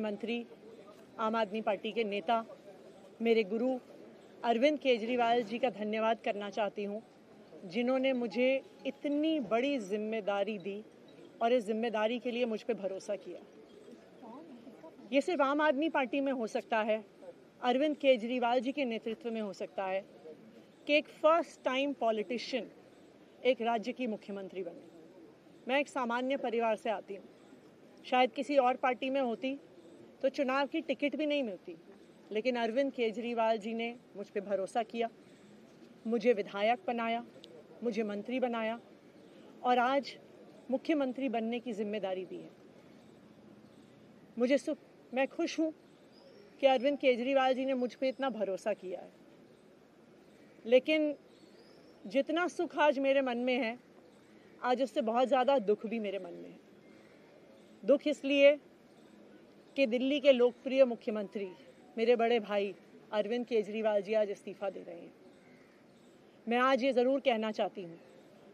मंत्री, आम आदमी पार्टी के नेता, मेरे गुरु अरविंद केजरीवाल जी का धन्यवाद करना चाहती हूँ, जिन्होंने मुझे इतनी बड़ी जिम्मेदारी दी और इस जिम्मेदारी के लिए मुझ पे भरोसा किया। ये सिर्फ आम आदमी पार्टी में हो सकता है, अरविंद केजरीवाल जी के नेतृत्व में हो सकता है कि एक फर्स्ट टाइम पॉलिटिशियन एक राज्य की मुख्यमंत्री बने। मैं एक सामान्य परिवार से आती हूँ। शायद किसी और पार्टी में होती तो चुनाव की टिकट भी नहीं मिलती, लेकिन अरविंद केजरीवाल जी ने मुझ पे भरोसा किया, मुझे विधायक बनाया, मुझे मंत्री बनाया और आज मुख्यमंत्री बनने की जिम्मेदारी दी है। मैं खुश हूँ कि अरविंद केजरीवाल जी ने मुझ पे इतना भरोसा किया है, लेकिन जितना सुख आज मेरे मन में है, आज उससे बहुत ज़्यादा दुख भी मेरे मन में है। दुख इसलिए कि दिल्ली के लोकप्रिय मुख्यमंत्री मेरे बड़े भाई अरविंद केजरीवाल जी आज इस्तीफा दे रहे हैं। मैं आज ये ज़रूर कहना चाहती हूँ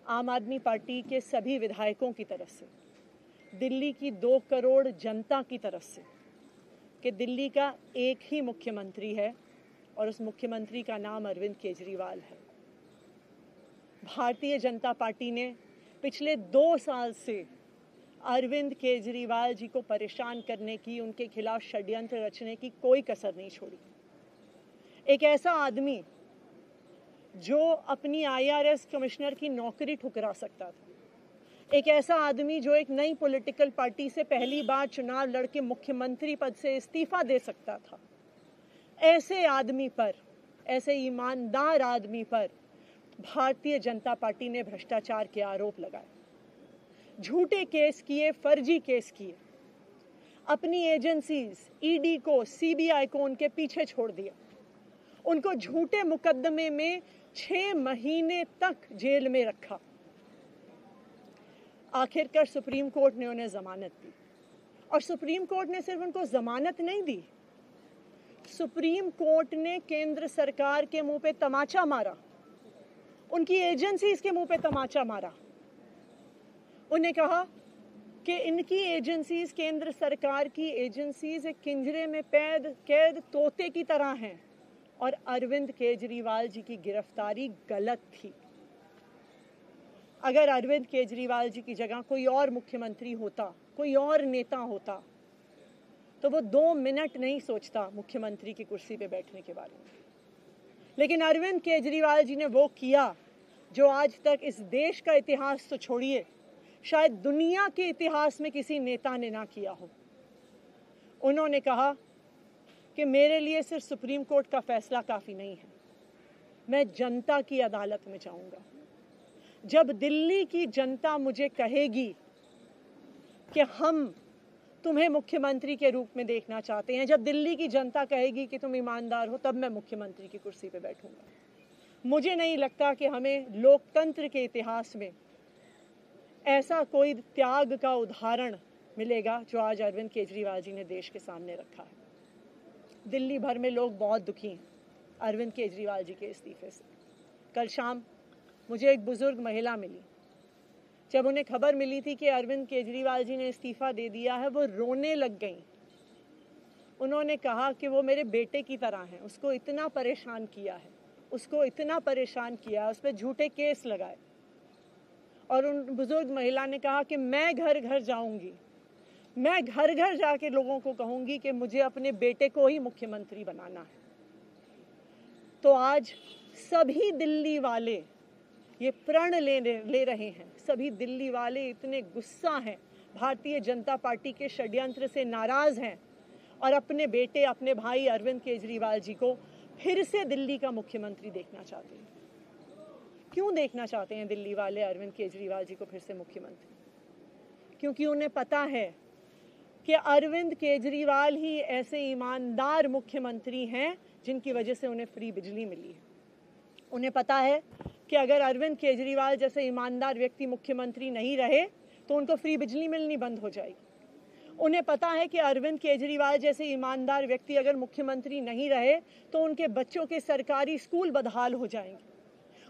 आम आदमी पार्टी के सभी विधायकों की तरफ से, दिल्ली की 2 करोड़ जनता की तरफ से, कि दिल्ली का एक ही मुख्यमंत्री है और उस मुख्यमंत्री का नाम अरविंद केजरीवाल है। भारतीय जनता पार्टी ने पिछले 2 साल से अरविंद केजरीवाल जी को परेशान करने की, उनके खिलाफ षड्यंत्र रचने की कोई कसर नहीं छोड़ी। एक ऐसा आदमी जो अपनी IRS कमिश्नर की नौकरी ठुकरा सकता था, एक ऐसा आदमी जो एक नई पॉलिटिकल पार्टी से पहली बार चुनाव लड़के मुख्यमंत्री पद से इस्तीफा दे सकता था, ऐसे आदमी पर, ऐसे ईमानदार आदमी पर भारतीय जनता पार्टी ने भ्रष्टाचार के आरोप लगाए, झूठे केस किए, फर्जी केस किए, अपनी एजेंसीज ED को, CBI को उनके पीछे छोड़ दिया, उनको झूठे मुकदमे में 6 महीने तक जेल में रखा। आखिरकार सुप्रीम कोर्ट ने उन्हें जमानत दी और सुप्रीम कोर्ट ने सिर्फ उनको जमानत नहीं दी, सुप्रीम कोर्ट ने केंद्र सरकार के मुंह पे तमाचा मारा, उनकी एजेंसीज के मुंह पे तमाचा मारा। उन्हें कहा कि इनकी एजेंसीज, केंद्र सरकार की एजेंसीज एक पिंजरे में कैद तोते की तरह हैं और अरविंद केजरीवाल जी की गिरफ्तारी गलत थी। अगर अरविंद केजरीवाल जी की जगह कोई और मुख्यमंत्री होता, कोई और नेता होता, तो वो 2 मिनट नहीं सोचता मुख्यमंत्री की कुर्सी पे बैठने के बारे में। लेकिन अरविंद केजरीवाल जी ने वो किया जो आज तक इस देश का इतिहास तो छोड़िए, शायद दुनिया के इतिहास में किसी नेता ने ना किया हो। उन्होंने कहा कि मेरे लिए सिर्फ सुप्रीम कोर्ट का फैसला काफ़ी नहीं है, मैं जनता की अदालत में जाऊंगा। जब दिल्ली की जनता मुझे कहेगी कि हम तुम्हें मुख्यमंत्री के रूप में देखना चाहते हैं, जब दिल्ली की जनता कहेगी कि तुम ईमानदार हो, तब मैं मुख्यमंत्री की कुर्सी पे बैठूंगा। मुझे नहीं लगता कि हमें लोकतंत्र के इतिहास में ऐसा कोई त्याग का उदाहरण मिलेगा जो आज अरविंद केजरीवाल जी ने देश के सामने रखा है। दिल्ली भर में लोग बहुत दुखी हैं अरविंद केजरीवाल जी के इस्तीफे से। कल शाम मुझे एक बुजुर्ग महिला मिली, जब उन्हें खबर मिली थी कि अरविंद केजरीवाल जी ने इस्तीफा दे दिया है, वो रोने लग गई। उन्होंने कहा कि वो मेरे बेटे की तरह हैं, उसको इतना परेशान किया है, उसको इतना परेशान किया, उस पर झूठे केस लगाए। और उन बुजुर्ग महिला ने कहा कि मैं घर घर जाऊंगी, मैं घर घर जाके लोगों को कहूंगी कि मुझे अपने बेटे को ही मुख्यमंत्री बनाना है। तो आज सभी दिल्ली वाले ये प्रण ले रहे हैं, सभी दिल्ली वाले इतने गुस्सा हैं, भारतीय जनता पार्टी के षड्यंत्र से नाराज हैं और अपने बेटे, अपने भाई अरविंद केजरीवाल जी को फिर से दिल्ली का मुख्यमंत्री देखना चाहते हैं। क्यों देखना चाहते हैं दिल्ली वाले अरविंद केजरीवाल जी को फिर से मुख्यमंत्री? क्योंकि उन्हें पता है कि अरविंद केजरीवाल ही ऐसे ईमानदार मुख्यमंत्री हैं जिनकी वजह से उन्हें फ्री बिजली मिली है। उन्हें पता है कि अगर अरविंद केजरीवाल जैसे ईमानदार व्यक्ति मुख्यमंत्री नहीं रहे तो उनको फ्री बिजली मिलनी बंद हो जाएगी। उन्हें पता है कि अरविंद केजरीवाल जैसे ईमानदार व्यक्ति अगर मुख्यमंत्री नहीं रहे तो उनके बच्चों के सरकारी स्कूल बदहाल हो जाएंगे।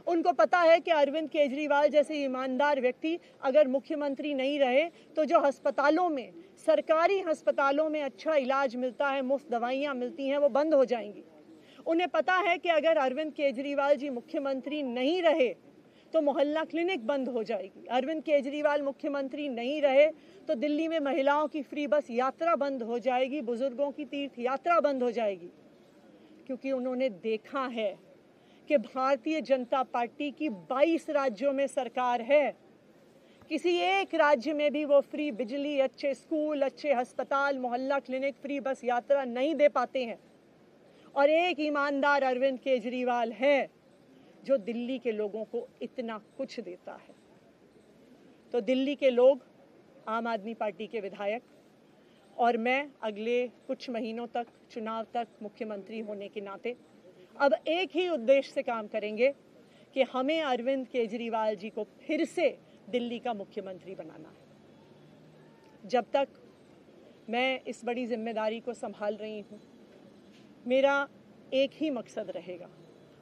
उनको पता है कि अरविंद केजरीवाल जैसे ईमानदार व्यक्ति अगर मुख्यमंत्री नहीं रहे तो जो अस्पतालों में सरकारी अस्पतालों में अच्छा इलाज मिलता है, मुफ्त दवाइयाँ मिलती हैं, वो बंद हो जाएंगी। उन्हें पता है कि अगर अरविंद केजरीवाल जी मुख्यमंत्री नहीं रहे तो मोहल्ला क्लिनिक बंद हो जाएगी। अरविंद केजरीवाल मुख्यमंत्री नहीं रहे तो दिल्ली में महिलाओं की फ्री बस यात्रा बंद हो जाएगी, बुजुर्गों की तीर्थ यात्रा बंद हो जाएगी। क्योंकि उन्होंने देखा है कि भारतीय जनता पार्टी की 22 राज्यों में सरकार है, किसी एक राज्य में भी वो फ्री बिजली, अच्छे स्कूल, अच्छे अस्पताल, मोहल्ला क्लिनिक, फ्री बस यात्रा नहीं दे पाते हैं। और एक ईमानदार अरविंद केजरीवाल है जो दिल्ली के लोगों को इतना कुछ देता है। तो दिल्ली के लोग, आम आदमी पार्टी के विधायक और मैं अगले कुछ महीनों तक, चुनाव तक मुख्यमंत्री होने के नाते अब एक ही उद्देश्य से काम करेंगे कि हमें अरविंद केजरीवाल जी को फिर से दिल्ली का मुख्यमंत्री बनाना है। जब तक मैं इस बड़ी जिम्मेदारी को संभाल रही हूँ, मेरा एक ही मकसद रहेगा।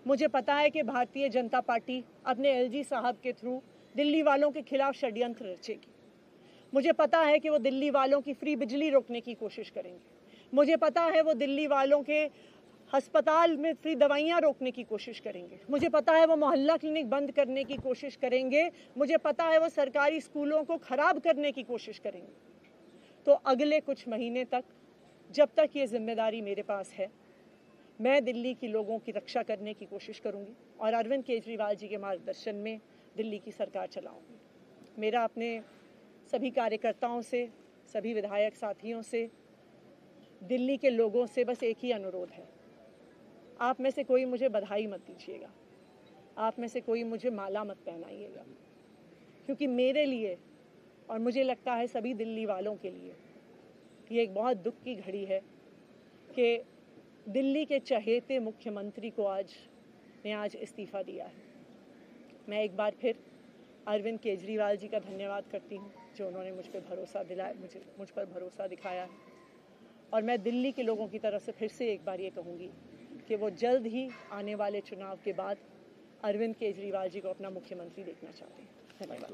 मुझे पता है कि भारतीय जनता पार्टी अपने एलजी साहब के थ्रू दिल्ली वालों के खिलाफ षड्यंत्र रचेगी। मुझे पता है कि वो दिल्ली वालों की फ्री बिजली रोकने की कोशिश करेंगे। मुझे पता है वो दिल्ली वालों के अस्पताल में फ्री दवाइयाँ रोकने की कोशिश करेंगे। मुझे पता है वो मोहल्ला क्लिनिक बंद करने की कोशिश करेंगे। मुझे पता है वो सरकारी स्कूलों को खराब करने की कोशिश करेंगे। तो अगले कुछ महीने तक, जब तक ये जिम्मेदारी मेरे पास है, मैं दिल्ली के लोगों की रक्षा करने की कोशिश करूंगी और अरविंद केजरीवाल जी के मार्गदर्शन में दिल्ली की सरकार चलाऊंगी। मेरा अपने सभी कार्यकर्ताओं से, सभी विधायक साथियों से, दिल्ली के लोगों से बस एक ही अनुरोध है, आप में से कोई मुझे बधाई मत दीजिएगा, आप में से कोई मुझे माला मत पहनाइएगा, क्योंकि मेरे लिए और मुझे लगता है सभी दिल्ली वालों के लिए ये एक बहुत दुख की घड़ी है कि दिल्ली के चहेते मुख्यमंत्री को आज इस्तीफ़ा दिया है। मैं एक बार फिर अरविंद केजरीवाल जी का धन्यवाद करती हूँ जो उन्होंने मुझ पर भरोसा दिखाया है। और मैं दिल्ली के लोगों की तरफ से फिर से एक बार ये कहूँगी कि वो जल्द ही आने वाले चुनाव के बाद अरविंद केजरीवाल जी को अपना मुख्यमंत्री देखना चाहते हैं। धन्यवाद।